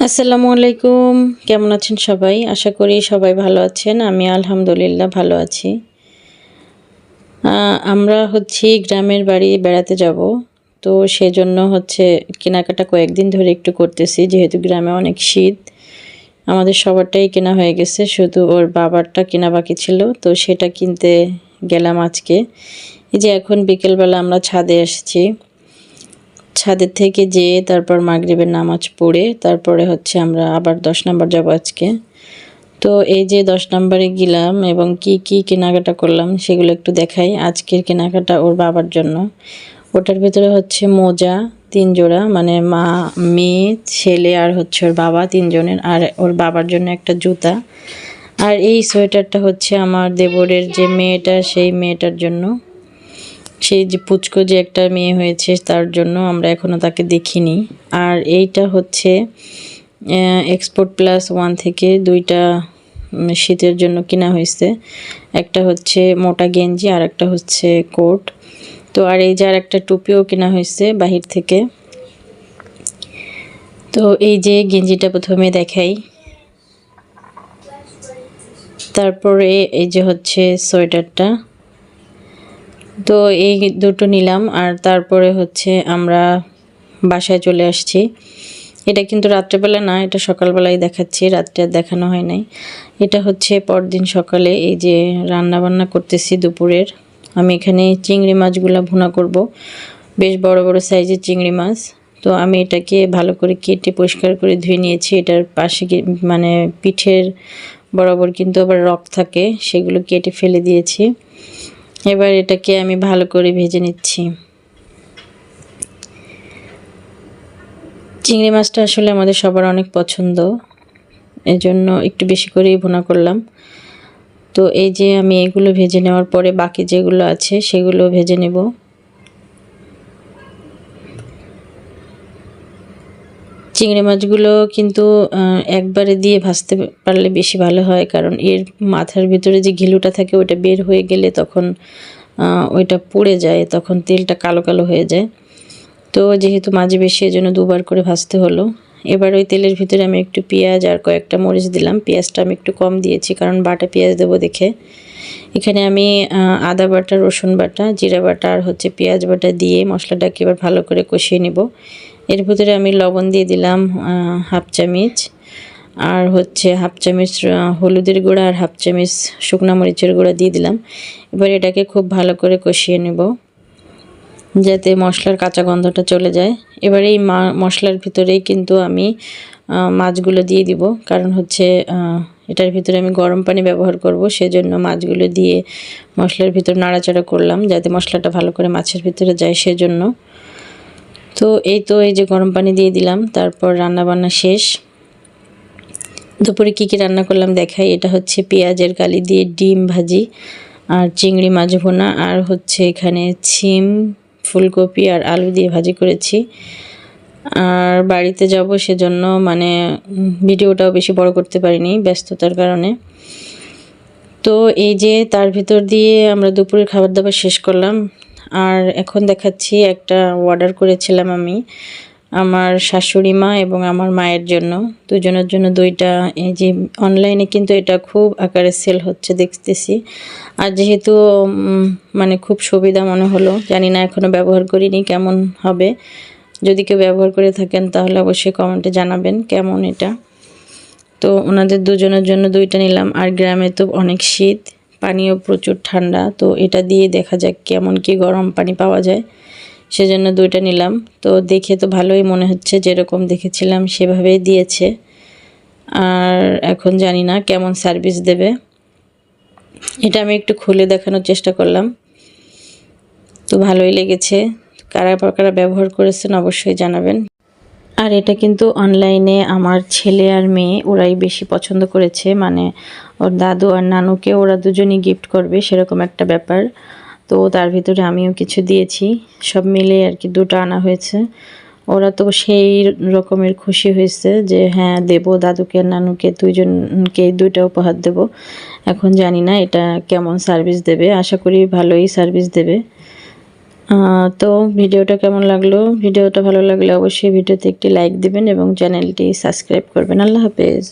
আসসালামু আলাইকুম। কেমন আছেন সবাই? আশা করি সবাই ভালো আছেন। আমি আলহামদুলিল্লাহ ভালো আছি। আমরা গ্রামের বাড়ি বেড়াতে যাব। তো সেজন্য কেনাকাটা কয়েকদিন ধরে একটু করতেছি। যেহেতু গ্রামে অনেক শীত। আমাদের সবারটাই কেনা হয়ে গেছে। শুধু ওর বাবারটা কেনা বাকি ছিল। তো সেটা কিনতে গেলাম আজকে। এই যে এখন বিকেলবেলা আমরা ছাদে এসেছি। ছাদের থেকে যেয়ে তারপর মাগরিবের নামাজ পড়ে তারপরে আমরা আবার 10 নাম্বার যাব আজকে। তো এই যে 10 নাম্বারে গেলাম এবং কি কেনাকাটা করলাম সেগুলো একটু দেখাই। আজকের কেনাকাটা ওর বাবার জন্য। ওটার ভিতরে মোজা 3 জোড়া, মানে মা, মেয়ে, ছেলে আর ওর বাবা 3 জনের, আর ওর বাবার জন্য একটা জুতা। আর এই সোয়েটারটা আমার দেবরের যে মেয়েটা, সেই মেয়েটার জন্য। সেই যে পুচকো যে একটা মেয়ে হয়েছে তার জন্য, আমরা এখনও তাকে দেখিনি। আর এইটা এক্সপোর্ট প্লাস 1 থেকে 2টা শীতের জন্য কেনা হয়েছে। একটা মোটা গেঞ্জি আর একটা কোট। তো আর এই যে আর একটা টুপিও কেনা হয়েছে বাহির থেকে। তো এই যে গেঞ্জিটা প্রথমে দেখাই, তারপরে এই যে সোয়েটারটা। তো এই দুটো নিলাম। আর তারপরে আমরা বাসায় চলে আসছি। এটা কিন্তু রাত্রেবেলা না, এটা সকালবেলায় দেখাচ্ছি, রাত্রে আর দেখানো হয় নাই। এটা পরদিন সকালে এই যে রান্না বান্না করতেছি দুপুরের। আমি এখানে চিংড়ি মাছগুলো ভুনা করব। বেশ বড় বড় সাইজের চিংড়ি মাছ। তো আমি এটাকে ভালো করে কেটে পরিষ্কার করে ধুয়ে নিয়েছি। এটার পাশে মানে পিঠের বরাবর কিন্তু আবার রক থাকে, সেগুলো কেটে ফেলে দিয়েছি। এবার এটাকে আমি ভালো করে ভেজে নিচ্ছি। চিংড়ি মাছটা আসলে আমাদের সবার অনেক পছন্দ, এজন্য একটু বেশি করেই ভুনা করলাম। তো এই যে আমি এগুলো ভেজে নেওয়ার পরে বাকি যেগুলো আছে সেগুলো ভেজে নেব। চিংড়ি মাছগুলো কিন্তু একবারে দিয়ে ভাজতে পারলে বেশি ভালো হয়, কারণ এর মাথার ভিতরে যে ঘিলুটা থাকে ওটা বের হয়ে গেলে তখন ওইটা পুড়ে যায়, তখন তেলটা কালো কালো হয়ে যায়। তো যেহেতু মাঝে বেশি, এজন্য দুবার করে ভাজতে হলো। এবার ওই তেলের ভিতরে আমি একটু পেঁয়াজ আর কয়েকটা মরিচ দিলাম। পেঁয়াজটা আমি একটু কম দিয়েছি, কারণ বাটা পেঁয়াজ দেবো দেখে। এখানে আমি আদা বাটা, রসুন বাটা, জিরা বাটা আর পেঁয়াজ বাটা দিয়ে মশলাটাকে এবার ভালো করে কষিয়ে নেব। এর ভিতরে আমি লবণ দিয়ে দিলাম 1/2 চামচ, আর 1/2 চামচ হলুদের গুঁড়া আর 1/2 চামচ শুকনো মরিচের গুঁড়া দিয়ে দিলাম। এবার এটাকে খুব ভালো করে কষিয়ে নেব, যাতে মশলার কাঁচা গন্ধটা চলে যায়। এবার এই মশলার ভিতরেই কিন্তু আমি মাছগুলো দিয়ে দিব, কারণ এটার ভিতরে আমি গরম পানি ব্যবহার করব, সেজন্য মাছগুলো দিয়ে মশলার ভিতর নাড়াচাড়া করলাম যাতে মশলাটা ভালো করে মাছের ভিতরে যায়, সেজন্য। তো এই যে গরম পানি দিয়ে দিলাম। তারপর রান্না বান্না শেষ। দুপুরে কী রান্না করলাম দেখাই। এটা পেঁয়াজের কালি দিয়ে ডিম ভাজি আর চিংড়ি মাছ ভুনা, আর এখানে ছিম, ফুলকপি আর আলু দিয়ে ভাজি করেছি। আর বাড়িতে যাব, সেজন্য ভিডিওটাও বেশি বড় করতে পারিনি ব্যস্ততার কারণে। তো এই যে তার ভিতর দিয়ে আমরা দুপুরের খাবার দাবার শেষ করলাম। আর এখন দেখাচ্ছি একটা অর্ডার করেছিলাম আমি আমার শাশুড়ি মা এবং আমার মায়ের জন্য, দুজনের জন্য 2টা। এই যে অনলাইনে কিন্তু এটা খুব আকারে সেল হচ্ছে দেখতেছি। আর যেহেতু খুব সুবিধা মনে হলো, জানি না এখনও ব্যবহার করিনি, কেমন হবে। যদি কেউ ব্যবহার করে থাকেন তাহলে অবশ্যই কমেন্টে জানাবেন কেমন এটা। তো ওনাদের দুজনের জন্য 2টা নিলাম। আর গ্রামে তো অনেক শীত, পানিও প্রচুর ঠান্ডা, তো এটা দিয়ে দেখা যাক কেমন কি গরম পানি পাওয়া যায়, সেজন্য 2টা নিলাম। তো দেখে তো ভালোই মনে হচ্ছে, যেরকম দেখেছিলাম সেভাবেই দিয়েছে। আর এখন জানি না কেমন সার্ভিস দেবে। এটা আমি একটু খুলে দেখানোর চেষ্টা করলাম। তো ভালোই লেগেছে। কারা কারা ব্যবহার করেছেন অবশ্যই জানাবেন। আর এটা কিন্তু অনলাইনে আমার ছেলে আর মেয়ে ওরাই বেশি পছন্দ করেছে, ওর দাদু আর নানুকে ওরা দুজনই গিফট করবে, সেরকম একটা ব্যাপার। তো তার ভিতরে আমিও কিছু দিয়েছি, সব মিলে আর কি 2টা আনা হয়েছে। ওরা তো সেই রকমের খুশি হয়েছে যে হ্যাঁ দেবো, দাদুকে আর নানুকে 2জনকে 2টা উপহার দেব। এখন জানি না এটা কেমন সার্ভিস দেবে, আশা করি ভালোই সার্ভিস দেবে। তো ভিডিওটা কেমন লাগলো? ভিডিওটা ভালো লাগলে অবশ্যই ভিডিওতে একটি লাইক দিবেন এবং চ্যানেলটি সাবস্ক্রাইব করবেন। আল্লাহ হাফেজ।